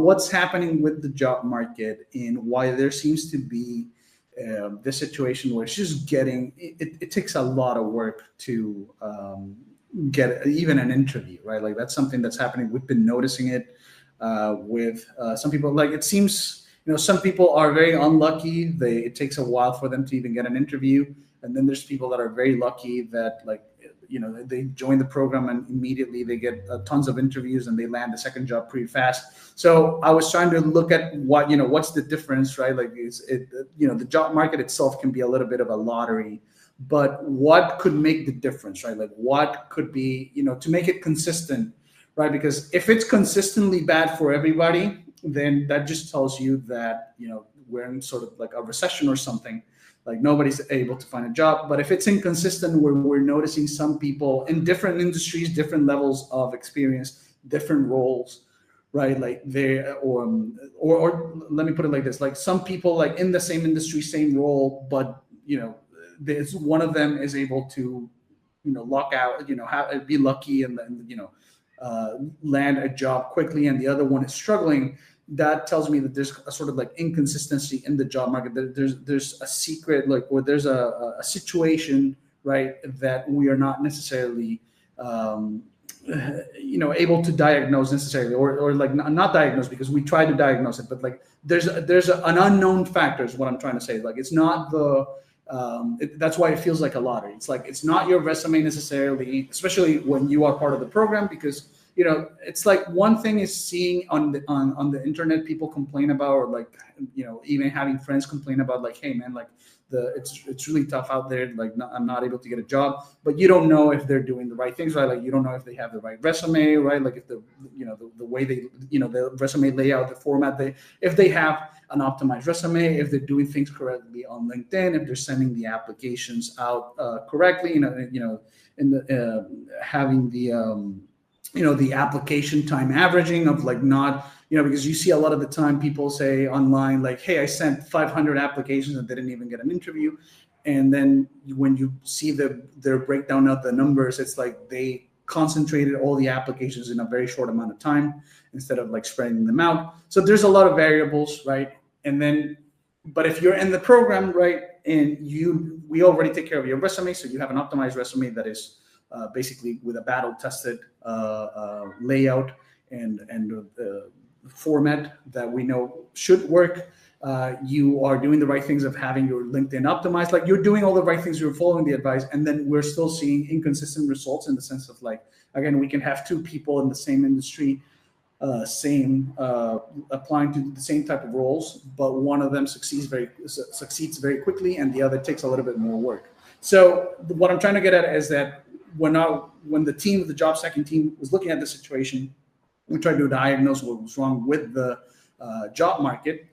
what's happening with the job market and why there seems to be this situation where it's just it takes a lot of work to get even an interview, right? Like that's something that's happening. We've been noticing it with some people. Like it seems, some people are very unlucky. It takes a while for them to even get an interview. And then there's people that are very lucky that they join the program and immediately they get tons of interviews and they land a second job pretty fast. So I was trying to look at what's the difference, right? Like the job market itself can be a little bit of a lottery, but what could make the difference, right? Like what could be, to make it consistent, right? Because if it's consistently bad for everybody, then that just tells you that, we're in sort of like a recession or something. Like nobody's able to find a job. But if it's inconsistent, where we're noticing some people in different industries, different levels of experience, different roles, right? Like or let me put it like this: like some people like in the same industry, same role, but there's one of them is able to, lock out, be lucky and then land a job quickly, and the other one is struggling. That tells me that there's a sort of like inconsistency in the job market. There's a secret, like, or there's a situation, right, that we are not necessarily, able to diagnose necessarily, or like not diagnose, because we try to diagnose it, but like there's an unknown factor is what I'm trying to say. Like it's not that's why it feels like a lottery. It's like it's not your resume necessarily, especially when you are part of the program, because it's like one thing is seeing on the internet people complain about, or like even having friends complain about, like, hey man, like it's really tough out there, like I'm not able to get a job. But you don't know if they're doing the right things, right? Like you don't know if they have the right resume, right? Like if the way they the resume layout, the format, if they have an optimized resume, if they're doing things correctly on LinkedIn, if they're sending the applications out correctly, having the application time averaging of like not, because you see a lot of the time people say online, like, hey, I sent 500 applications and didn't even get an interview. And then when you see their breakdown of the numbers, it's like they concentrated all the applications in a very short amount of time instead of like spreading them out. So there's a lot of variables, right? And then, but if you're in the program, right, and we already take care of your resume, so you have an optimized resume that is basically with a battle-tested layout and format that we know should work. You are doing the right things of having your LinkedIn optimized. Like you're doing all the right things, you're following the advice, and then we're still seeing inconsistent results in the sense of like, again, we can have two people in the same industry, applying to the same type of roles, but one of them succeeds very quickly and the other takes a little bit more work. So what I'm trying to get at is that when the job stacking team was looking at the situation, we tried to diagnose what was wrong with the job market,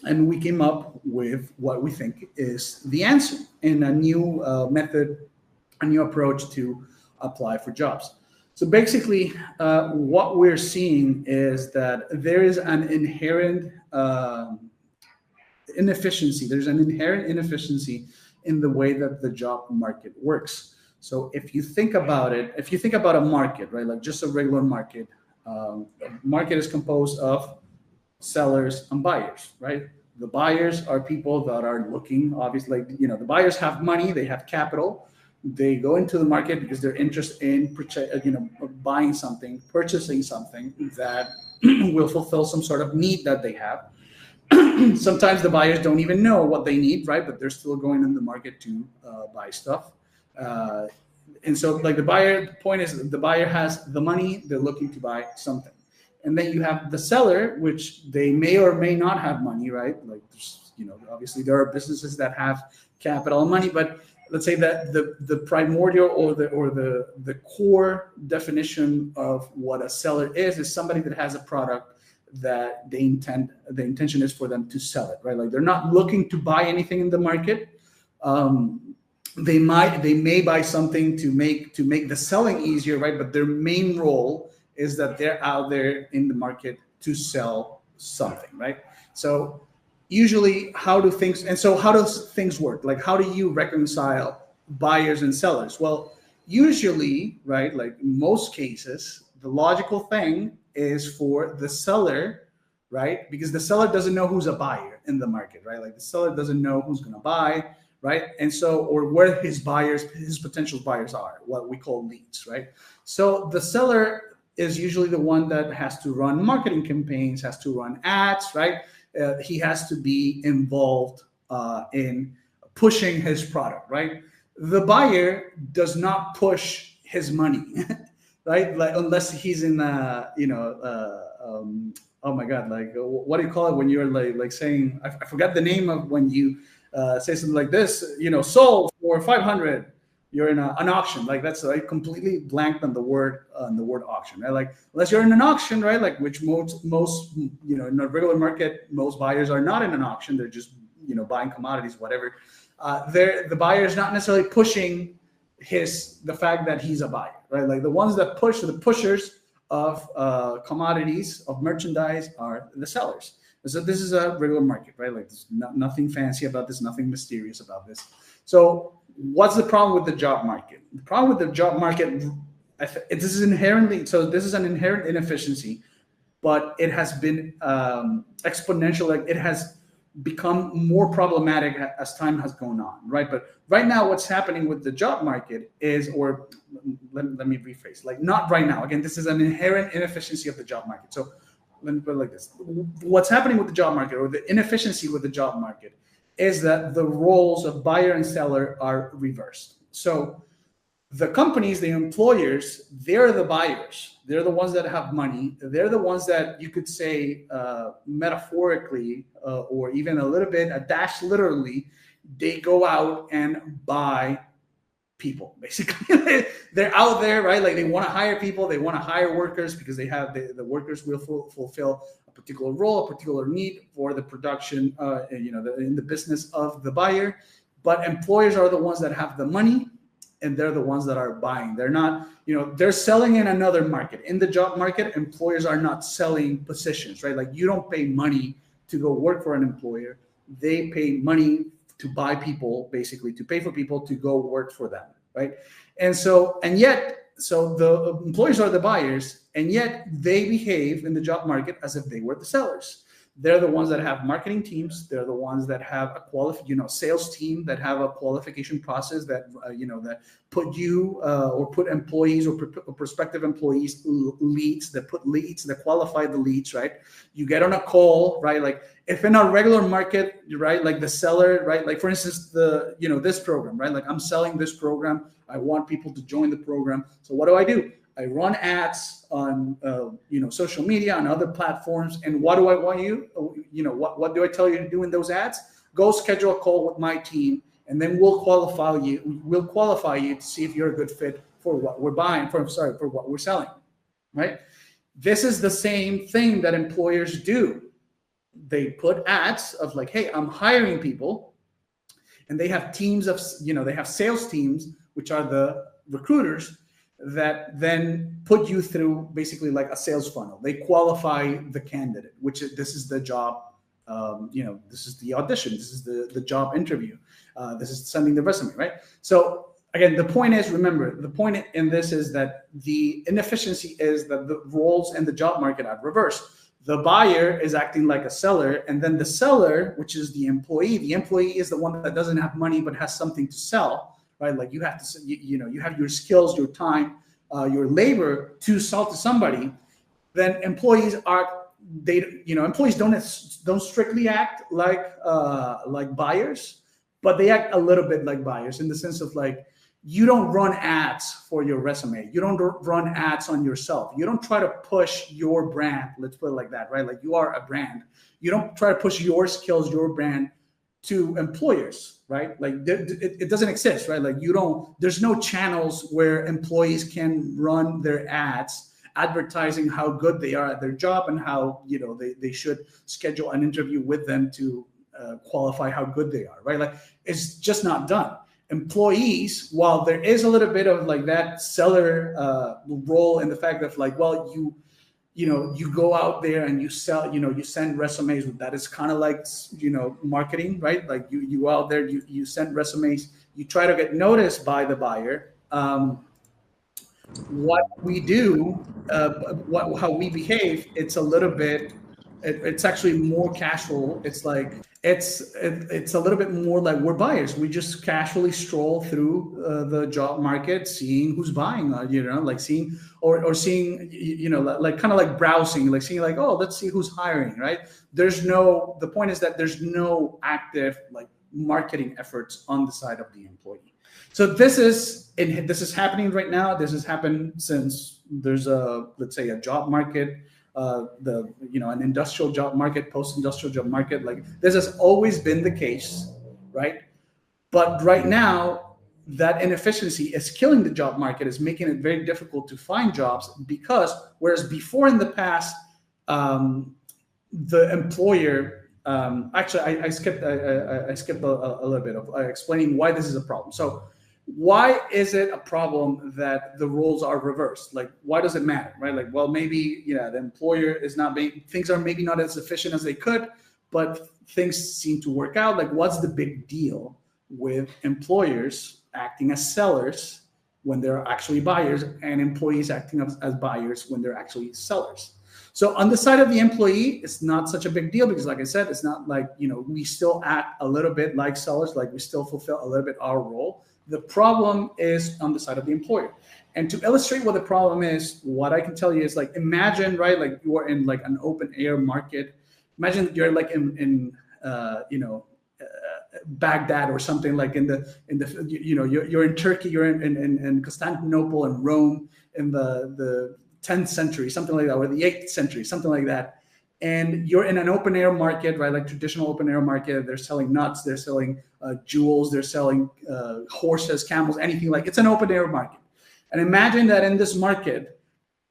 and we came up with what we think is the answer in a new method, a new approach to apply for jobs. So basically, what we're seeing is that there is an inherent inefficiency. There's an inherent inefficiency in the way that the job market works. So if you think about it, if you think about a market, right, like just a regular market, the market is composed of sellers and buyers, right? The buyers are people that are looking, obviously, the buyers have money, they have capital. They go into the market because they're interested in buying something, purchasing something that will fulfill some sort of need that they have. Sometimes the buyers don't even know what they need, right? But they're still going in the market to buy stuff. And so like the point is the buyer has the money, they're looking to buy something. And then you have the seller, which they may or may not have money, right? Like, obviously there are businesses that have capital and money, but let's say that the primordial or the core definition of what a seller is somebody that has a product that the intention is for them to sell it, right? Like they're not looking to buy anything in the market. They may buy something to make the selling easier, right? But their main role is that they're out there in the market to sell something, right? So usually how do things work? Like how do you reconcile buyers and sellers? Well, usually, right, like in most cases, the logical thing is for the seller right? Because the seller doesn't know who's a buyer in the market, right? Like the seller doesn't know who's going to buy, right? And so, or where his buyers, his potential buyers are, what we call leads, right? So the seller is usually the one that has to run marketing campaigns, has to run ads, right? He has to be involved in pushing his product, right? The buyer does not push his money, right? Like unless he's in, oh my God, like what do you call it when you're like saying, I forgot the name of when you say something like this, sold for 500. You're in an auction, like that's like completely blanked on the word auction, right? Like unless you're in an auction, right? Like which most in a regular market, most buyers are not in an auction. They're just buying commodities, whatever. The buyer is not necessarily pushing the fact that he's a buyer, right? Like the ones that push, the pushers of commodities, of merchandise, are the sellers. So this is a regular market, right? Like there's nothing fancy about this, nothing mysterious about this. So what's the problem with the job market? The problem with the job market, this is an inherent inefficiency, but it has been exponential. Like it has become more problematic as time has gone on, right? But right now, what's happening with the job market is, or let me rephrase, like not right now. Again, this is an inherent inefficiency of the job market. So let me put it like this. What's happening with the job market, or the inefficiency with the job market, is that the roles of buyer and seller are reversed. So the companies, the employers, they're the buyers. They're the ones that have money. They're the ones that you could say metaphorically or even a little bit, a dash literally, they go out and buy people, basically. They're out there, right? Like they want to hire people. They want to hire workers because they have the workers will fulfill a particular role, a particular need for the production, in the business of the buyer. But employers are the ones that have the money, and they're the ones that are buying. They're not, they're selling in another market. In the job market, employers are not selling positions, right? Like you don't pay money to go work for an employer. They pay money to buy people, basically to pay for people to go work for them, right? And so the employers are the buyers, and yet they behave in the job market as if they were the sellers. They're the ones that have marketing teams. They're the ones that have a sales team that have a qualification process that that put you or put employees or prospective employees leads, that put leads, that qualify the leads, right? You get on a call, right? Like if in a regular market, right? Like the seller, right? Like for instance, this program, right? Like I'm selling this program. I want people to join the program. So what do? I run ads on social media and other platforms. And what do I want you? What do I tell you to do in those ads? Go schedule a call with my team, and then we'll qualify you. We'll qualify you to see if you're a good fit for what we're buying. For what we're selling, right? This is the same thing that employers do. They put ads of like, hey, I'm hiring people, and they have teams of they have sales teams, which are the recruiters, that then put you through basically like a sales funnel. They qualify the candidate, this is the job, this is the audition, this is the job interview, this is sending the resume, right? So again, the point is, remember, the point in this is that the inefficiency is that the roles in the job market are reversed. The buyer is acting like a seller, and then the seller, which is the employee is the one that doesn't have money but has something to sell. Right, like you have to, you have your skills, your time, your labor to sell to somebody. Then employees don't strictly act like buyers, but they act a little bit like buyers in the sense of like you don't run ads for your resume, you don't run ads on yourself, you don't try to push your brand. Let's put it like that, right? Like you are a brand. You don't try to push your skills, your brand to employers, right? Like it doesn't exist, right? Like there's no channels where employees can run their ads advertising how good they are at their job and how, they should schedule an interview with them to qualify how good they are, right? Like it's just not done. Employees, while there is a little bit of like that seller role in the fact of like, well, you go out there and you sell, you send resumes. That is kind of like, marketing, right? Like you go out there, you send resumes, you try to get noticed by the buyer. What we do, how we behave, it's a little bit It's actually more casual. It's like it's a little bit more like we're buyers. We just casually stroll through the job market, seeing who's buying. Like seeing or seeing, like kind of like browsing, like seeing like, oh, let's see who's hiring, right? The point is that there's no active like marketing efforts on the side of the employee. So this is happening right now. This has happened since there's let's say a job market, an industrial job market, post-industrial job market. Like this has always been the case, right? But right now, that inefficiency is killing the job market, is making it very difficult to find jobs, because whereas before in the past, the employer, actually I skipped a little bit of explaining why this is a problem. So why is it a problem that the roles are reversed? Like, why does it matter, right? Like, well, maybe, the employer is not being, things are maybe not as efficient as they could, but things seem to work out. Like, what's the big deal with employers acting as sellers when they're actually buyers, and employees acting as buyers when they're actually sellers? So on the side of the employee, it's not such a big deal, because like I said, it's not like, we still act a little bit like sellers, like we still fulfill a little bit our role. The problem is on the side of the employer. And to illustrate what the problem is, what I can tell you is, like, imagine, right, like you are in like an open air market. Imagine you're like in Baghdad or something, like you're in Turkey, you're in Constantinople and Rome in the 10th century, something like that, or the 8th century, something like that. And you're in an open air market, right? Like traditional open air market. They're selling nuts, they're selling jewels, they're selling horses, camels, anything. Like, it's an open air market. And imagine that in this market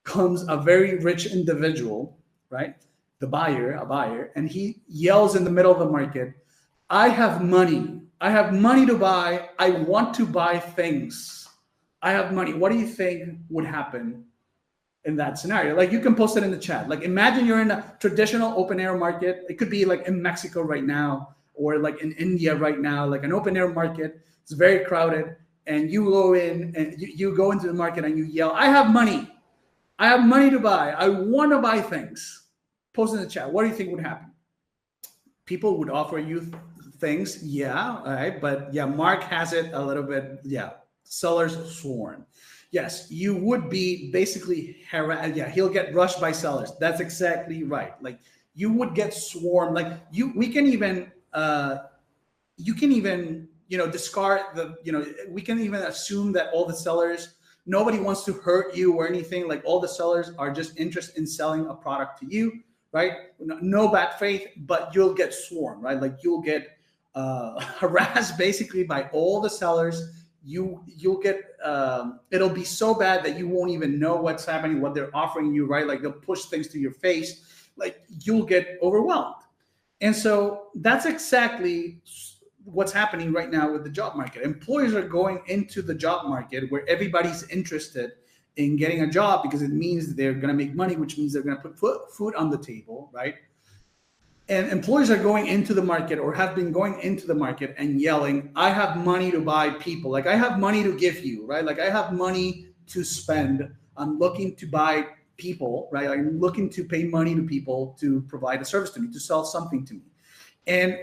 comes a very rich individual, right? A buyer, and he yells in the middle of the market, I have money to buy. I want to buy things. I have money. What do you think would happen in that scenario? Like, you can post it in the chat. Like, imagine you're in a traditional open air market. It could be like in Mexico right now, or like in India right now, like an open air market. It's very crowded, and you go in and you go into the market and you yell, I have money to buy. I want to buy things. Post in the chat. What do you think would happen? People would offer you things. Yeah. All right. But yeah, Mark has it a little bit. Yeah. Sellers sworn. Yes, you would be basically harassed. Yeah, he'll get rushed by sellers. That's exactly right. Like, you would get swarmed. Like, you can even discard we can even assume that all the sellers, nobody wants to hurt you or anything. Like, all the sellers are just interested in selling a product to you, right? No bad faith, but you'll get swarmed, right? Like, you'll get harassed basically by all the sellers. You'll get it'll be so bad that you won't even know what's happening, what they're offering you, right? Like, they'll push things to your face. Like, you'll get overwhelmed. And so that's exactly what's happening right now with the job market. Employers are going into the job market where everybody's interested in getting a job, because it means they're going to make money, which means they're going to put food on the table, right? And employers are going into the market, or have been going into the market, and yelling, I have money to buy people. Like, I have money to give you, right? Like, I have money to spend. I'm looking to buy people, right? I'm looking to pay money to people to provide a service to me, to sell something to me. And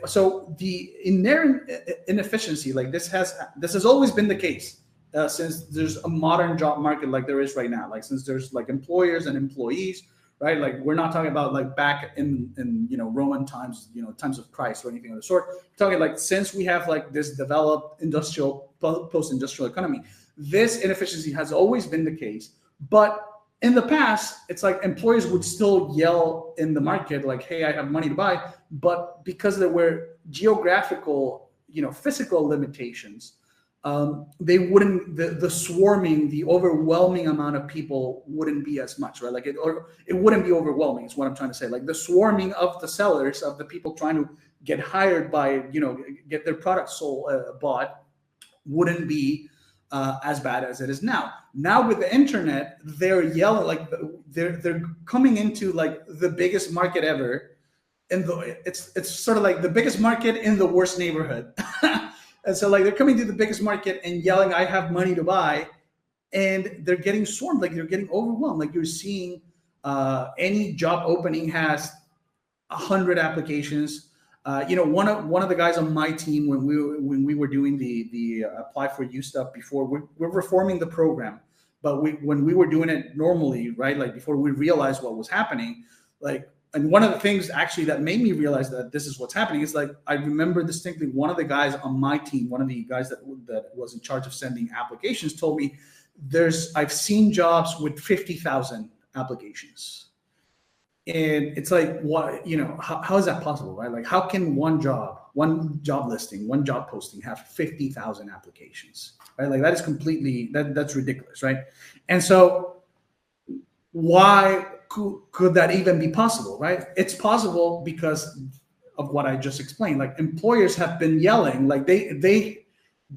so the inherent inefficiency, like this has always been the case since there's a modern job market like there is right now. Like, since there's like employers and employees, right? Like, we're not talking about like back in Roman times, times of Christ or anything of the sort. We're talking like since we have like this developed industrial, post-industrial economy, this inefficiency has always been the case. But in the past, it's like employers would still yell in the market like, hey, I have money to buy. But because there were geographical, physical limitations, they wouldn't, the swarming, the overwhelming amount of people wouldn't be as much, right? Like, it wouldn't be overwhelming is what I'm trying to say. Like, the swarming of the sellers, of the people trying to get hired by, get their products sold, bought, wouldn't be as bad as it is now. Now with the internet, they're yelling, like they're coming into like the biggest market ever. It's sort of like the biggest market in the worst neighborhood. And so like they're coming to the biggest market and yelling, I have money to buy. And they're getting swarmed, like they're getting overwhelmed. Like, you're seeing any job opening has 100 applications. One of the guys on my team, when we were doing the apply for you stuff before, we're reforming the program, but when we were doing it normally, right, like before we realized what was happening, like, and one of the things actually that made me realize that this is what's happening is, like, I remember distinctly one of the guys on my team, one of the guys that was in charge of sending applications, told me I've seen jobs with 50,000 applications. And it's like, what, how is that possible, right? Like, how can one job listing, one job posting have 50,000 applications, right? Like, that is completely, that's ridiculous, right? And so why could that even be possible, right? It's possible because of what I just explained. Like, employers have been yelling, like they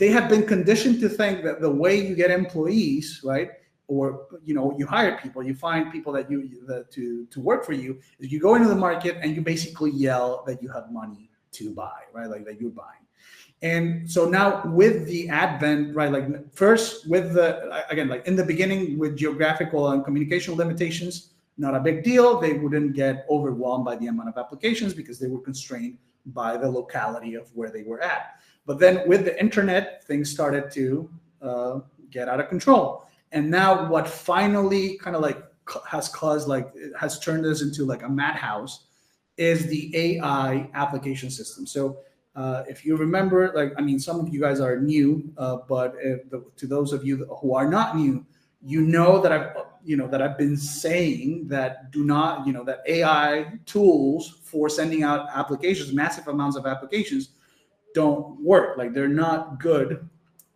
have been conditioned to think that the way you get employees, right, or you hire people, you find people to work for you, is you go into the market and you basically yell that you have money to buy, right, like that you're buying. And so now with the advent, right, like first with again, like in the beginning with geographical and communication limitations, not a big deal. They wouldn't get overwhelmed by the amount of applications because they were constrained by the locality of where they were at. But then with the internet, things started to get out of control. And now what finally kind of like has turned us into like a madhouse is the AI application system. So if you remember, like, I mean, some of you guys are new, but to those of you who are not new, that I've been saying that that AI tools for sending out applications, massive amounts of applications, don't work. Like, they're not good.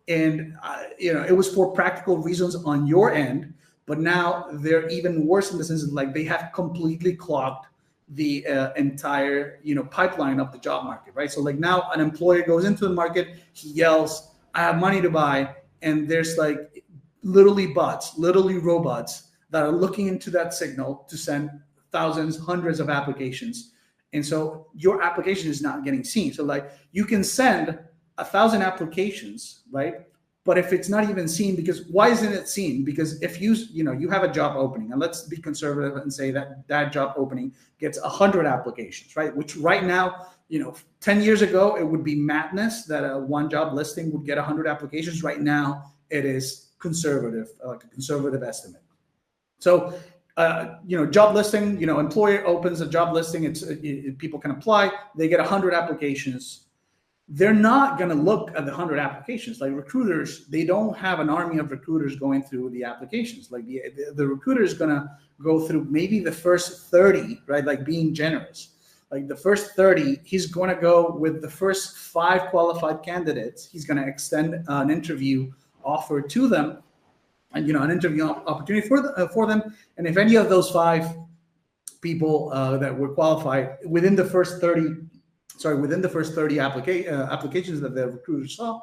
And it was for practical reasons on your end, but now they're even worse in the sense that, like, they have completely clogged the entire pipeline of the job market, right? So, like, now an employer goes into the market, he yells, "I have money to buy," and there's like literally robots that are looking into that signal to send thousands, hundreds of applications, and so your application is not getting seen. So, like, you can send 1,000 applications, right? But if it's not even seen, because why isn't it seen? Because if you have a job opening, and let's be conservative and say that job opening gets 100 applications, right? Which right now, 10 years ago, it would be madness that a one job listing would get 100 applications. Right now, it is conservative, like a conservative estimate. So, job listing, employer opens a job listing, people can apply, they get 100 applications. They're not going to look at the 100 applications. Like, recruiters, they don't have an army of recruiters going through the applications. Like, the recruiter is going to go through maybe the first 30, right? Like, being generous. Like, the first 30, he's going to go with the first 5 qualified candidates. He's going to extend an interview offer to them, and an interview opportunity for them. And if any of those 5 people that were qualified within the first 30 applications that the recruiter saw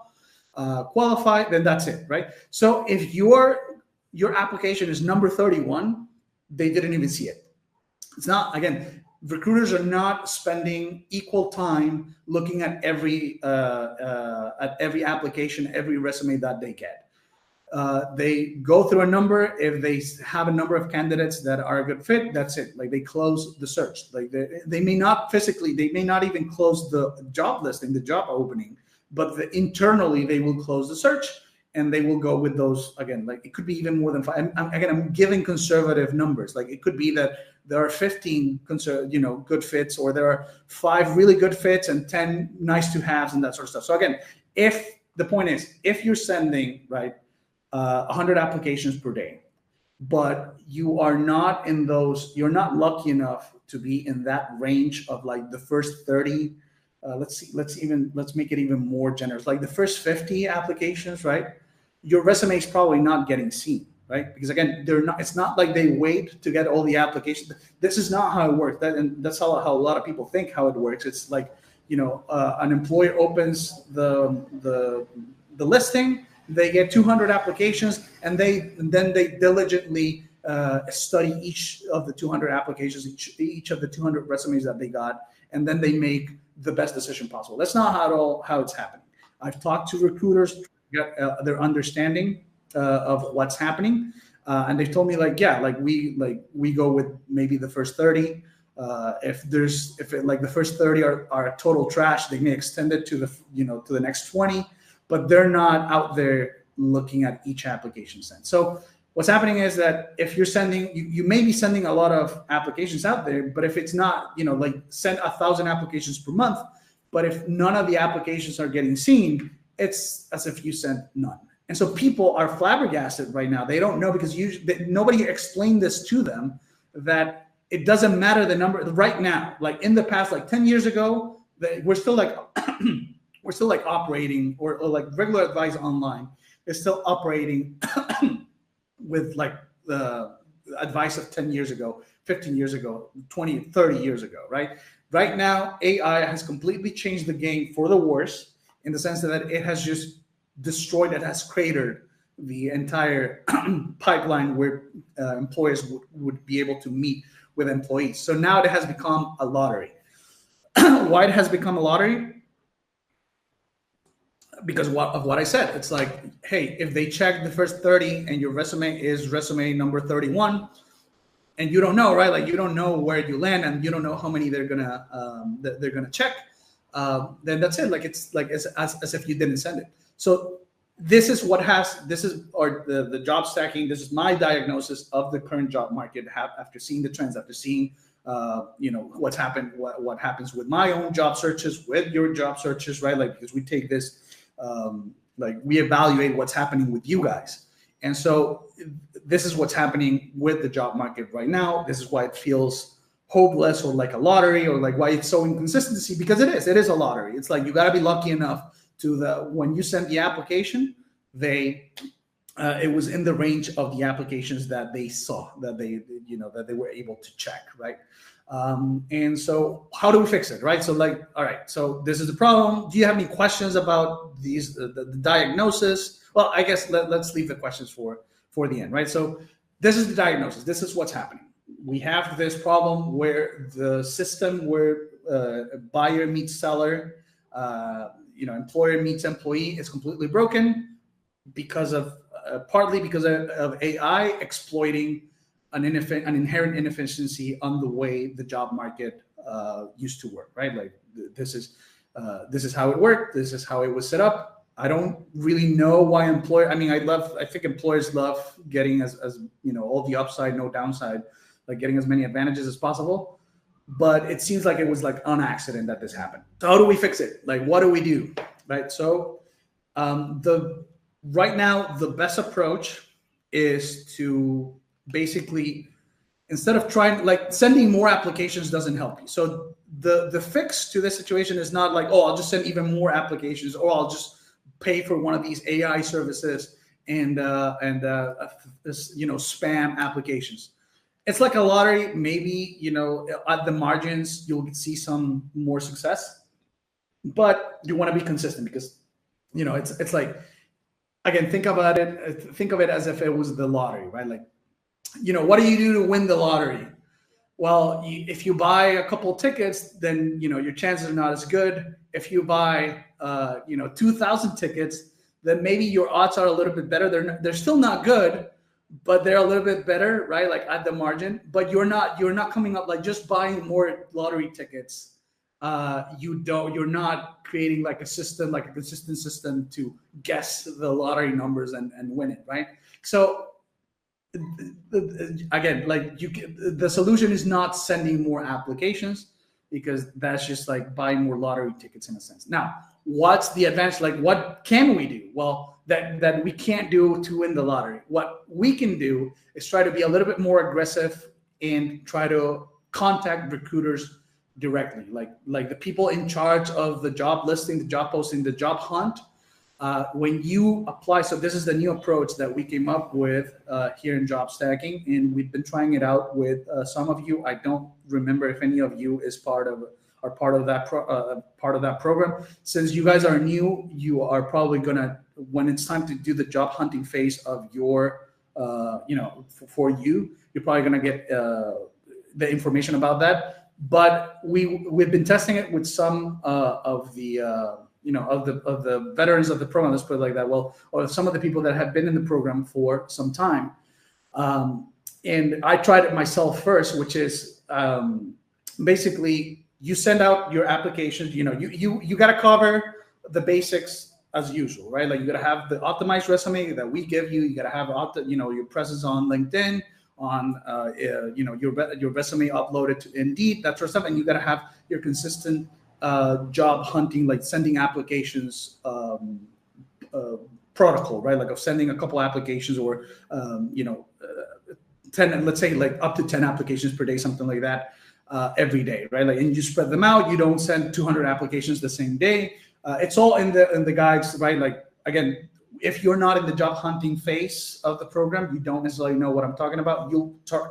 qualified, then that's it, right? So if your application is number 31, they didn't even see it. It's not, again, recruiters are not spending equal time looking at every application, every resume that they get. They go through a number. If they have a number of candidates that are a good fit, that's it. Like, they close the search. Like, they may not even close the job listing, the job opening, but internally they will close the search and they will go with those. Again, like, it could be even more than 5. I'm giving conservative numbers. Like, it could be that there are 15 good fits, or there are 5 really good fits and 10 nice to haves and that sort of stuff. So again, if the point is, if you're sending 100 applications per day, but you're not lucky enough to be in that range of like the first 30. Let's make it even more generous. Like, the first 50 applications, right? Your resume is probably not getting seen, right? Because again, it's not like they wait to get all the applications. This is not how it works. That's how a lot of people think how it works. It's like, an employer opens the listing, they get 200 applications, and then they diligently study each of the 200 applications, each of the 200 resumes that they got, and then they make the best decision possible. That's not how it's happening. I've talked to recruiters to get their understanding of what's happening, and they've told me we go with maybe the first 30. If like the first 30 are total trash, they may extend it to the next 20, but they're not out there looking at each application sent. So what's happening is that if you're sending, you may be sending a lot of applications out there, but if it's not, like send 1,000 applications per month, but if none of the applications are getting seen, it's as if you sent none. And so people are flabbergasted right now. They don't know, because nobody explained this to them, that it doesn't matter the number right now. Like in the past, like 10 years ago, we're still like operating, or like regular advice online is still operating with like the advice of 10 years ago, 15 years ago, 20, 30 years ago, right? Right now, AI has completely changed the game for the worse, in the sense that it has just destroyed, it has cratered the entire pipeline where employers would be able to meet with employees. So now it has become a lottery. Why it has become a lottery? Because of what I said. It's like, hey, if they check the first 30 and your resume is resume number 31, and you don't know, right? Like you don't know where you land, and you don't know how many they're gonna check. Then that's it. Like it's like as if you didn't send it. So this is the job stacking. This is my diagnosis of the current job market. After seeing the trends, after seeing what's happened, what happens with my own job searches, with your job searches, right? Like, because we take this, like we evaluate what's happening with you guys. And so this is what's happening with the job market right now. This is why it feels hopeless, or like a lottery, or like why it's so inconsistency, because it is a lottery. It's like you got to be lucky enough when you send the application, it was in the range of the applications that they saw, that they were able to check, right? And so how do we fix it, right? So like, all right, so this is the problem. Do you have any questions about the diagnosis? Well, I guess let's leave the questions for the end, right? So this is the diagnosis. This is what's happening. We have this problem where the system where buyer meets seller, employer meets employee is completely broken because of partly because of AI exploiting an inherent inefficiency on the way the job market used to work, right? Like this is how it worked. This is how it was set up. I don't really know why I think employers love getting as all the upside, no downside, like getting as many advantages as possible. But it seems like it was like on accident that this happened. So how do we fix it? Like, what do we do? Right. So right now, the best approach is to basically, instead of sending more applications doesn't help you. So the fix to this situation is not like, oh, I'll just send even more applications, or I'll just pay for one of these AI services and spam applications. It's like a lottery. Maybe, at the margins, you'll see some more success, but you want to be consistent, because, it's like, again, think of it as if it was the lottery, right? Like, what do you do to win the lottery? Well, if you buy a couple tickets, then, your chances are not as good. If you buy, 2,000 tickets, then maybe your odds are a little bit better. They're still not good, but they're a little bit better, right? Like at the margin, but you're not coming up, like just buying more lottery tickets. You're not creating like a system, like a consistent system to guess the lottery numbers and win it, right? So again, like the solution is not sending more applications, because that's just like buying more lottery tickets in a sense. Now, what's the advantage? Like, what can we do? Well, that we can't do to win the lottery. What we can do is try to be a little bit more aggressive and try to contact recruiters directly, like the people in charge of the job listing, the job posting, the job hunt. When you apply, so this is the new approach that we came up with here in Job Stacking, and we've been trying it out with some of you. I don't remember if any of you is part of that program. Since you guys are new, you are probably gonna, when it's time to do the job hunting phase of your, for you, you're probably gonna get the information about that. But we've been testing it with some of the of the veterans of the program, let's put it like that. Well, or some of the people that have been in the program for some time. And I tried it myself first, which is basically you send out your applications. You got to cover the basics as usual, right? Like you got to have the optimized resume that we give you. You got to have your presence on LinkedIn, on your resume uploaded to Indeed, that sort of stuff, and you got to have your consistent job hunting, like sending applications protocol, right? Like of sending a couple applications, or 10, let's say like up to 10 applications per day, something like that, every day, right? Like, and you spread them out. You don't send 200 applications the same day. It's all in the guides, right? Like, again, if you're not in the job hunting phase of the program, you don't necessarily know what I'm talking about.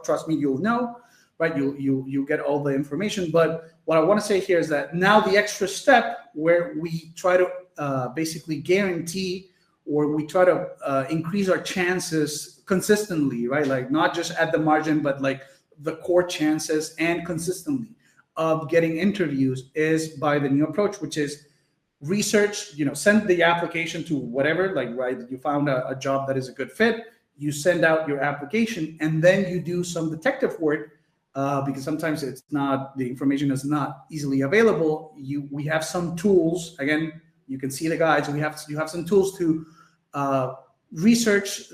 Trust me, you'll know, right? You get all the information. But what I want to say here is that now the extra step where we try to basically guarantee, or we try to increase our chances consistently, right? Like not just at the margin, but like the core chances and consistently of getting interviews, is by the new approach, which is research. Send the application to whatever, like, right, you found a job that is a good fit, you send out your application, and then you do some detective work, because sometimes the information is not easily available. We have some tools. Again, you can see the guides. You have some tools to research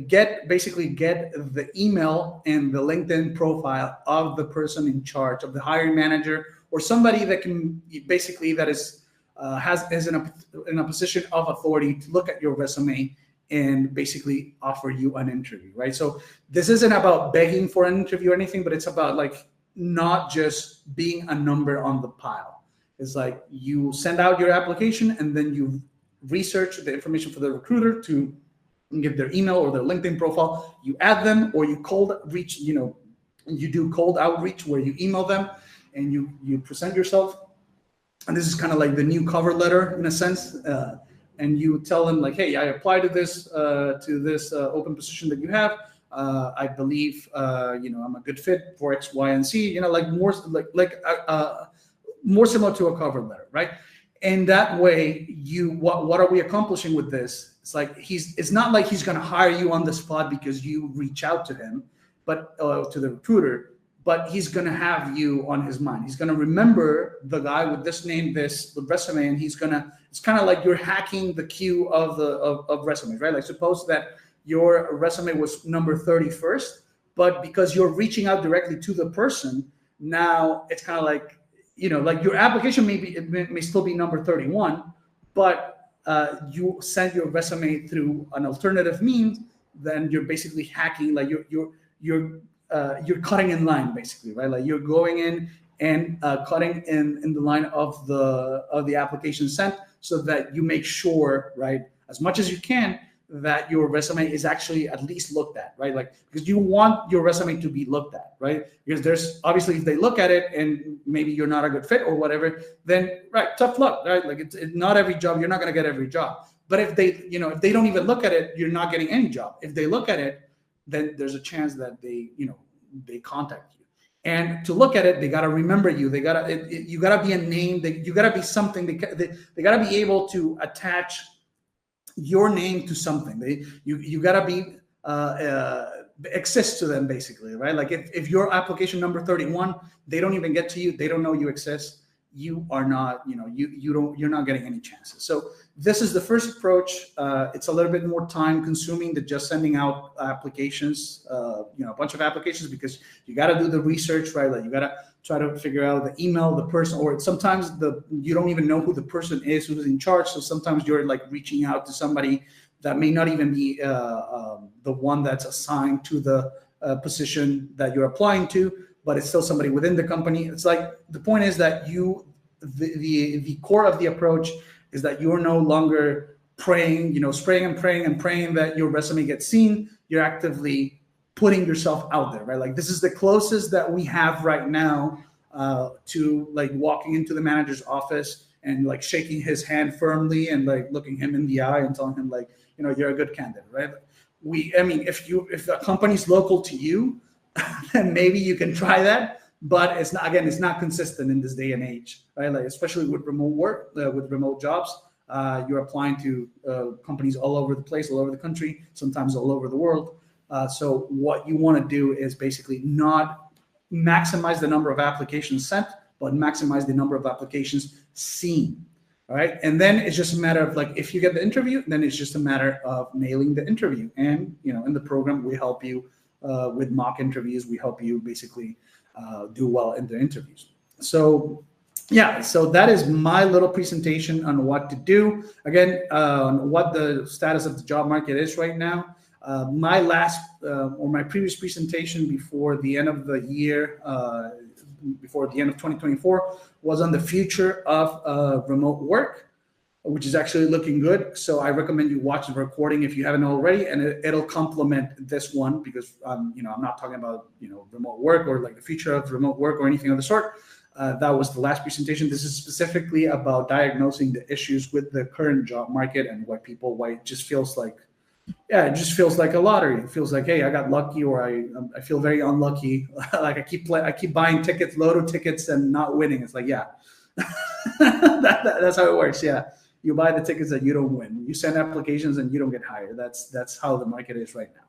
get the email and the LinkedIn profile of the person in charge, of the hiring manager, or somebody that can basically, that is in a position of authority to look at your resume and basically offer you an interview, right? So this isn't about begging for an interview or anything, but it's about like not just being a number on the pile. It's like you send out your application, and then you research the information for the recruiter to give their email or their LinkedIn profile. You add them, or you cold reach, you do cold outreach where you email them and you present yourself. And this is kind of like the new cover letter in a sense. And you tell them like, hey, I applied to this open position that you have. I believe, I'm a good fit for X, Y, and Z, like more similar to a cover letter, right? And that way, what are we accomplishing with this? It's like it's not like he's going to hire you on the spot because you reach out to him, but to the recruiter, but he's going to have you on his mind. He's going to remember the guy with this name, the resume, and it's kind of like you're hacking the queue of resumes, right? Like suppose that your resume was number 31st, but because you're reaching out directly to the person, now it's kind of like, like your application may still be number 31, but you send your resume through an alternative means. Then you're basically hacking, like you're cutting in line, basically, right? Like you're going in and cutting in the line of the application sent, so that you make sure, right, as much as you can, that your resume is actually at least looked at, right? Like, because you want your resume to be looked at, right? Because there's obviously, if they look at it and maybe you're not a good fit or whatever, then right, tough luck, right? Like it's not every job, you're not going to get every job. But if they don't even look at it, you're not getting any job. If they look at it, then there's a chance that they contact you. And to look at it, they got to remember you. You got to be a name. You got to be something. They got to be able to attach your name to something. You got to be exist to them, basically, right? Like if your application number 31, they don't even get to you, they don't know you exist, you are not, you're not getting any chances. So this is the first approach. It's a little bit more time consuming than just sending out applications, a bunch of applications, because you got to do the research, right? Like you got to try to figure out the email, the person, or sometimes you don't even know who the person is who's in charge. So sometimes you're like reaching out to somebody that may not even be the one that's assigned to the position that you're applying to, but it's still somebody within the company. It's like, the point is that the core of the approach is that you're no longer praying, spraying and praying that your resume gets seen. You're actively putting yourself out there, right? Like this is the closest that we have right now to like walking into the manager's office and like shaking his hand firmly and like looking him in the eye and telling him like, you're a good candidate, right? If the company's local to you, then maybe you can try that, but it's not consistent in this day and age, right? Like especially with remote work, with remote jobs, you're applying to companies all over the place, all over the country, sometimes all over the world. So what you want to do is basically not maximize the number of applications sent, but maximize the number of applications seen. All right. And then it's just a matter of like, if you get the interview, then it's just a matter of nailing the interview. And, in the program, we help you with mock interviews. We help you basically do well in the interviews. So yeah, so that is my little presentation on what to do. Again, what the status of the job market is right now. My last or my previous presentation before the end of the year, before the end of 2024, was on the future of remote work, which is actually looking good. So I recommend you watch the recording if you haven't already, and it'll complement this one, because I'm not talking about remote work or like the future of remote work or anything of the sort. That was the last presentation. This is specifically about diagnosing the issues with the current job market and why it just feels like, it just feels like a lottery. It feels like, hey, I got lucky, or I feel very unlucky. Like I keep buying tickets, lotto tickets, and not winning. It's like, yeah, that's how it works. Yeah, you buy the tickets that you don't win. You send applications and you don't get hired. That's how the market is right now.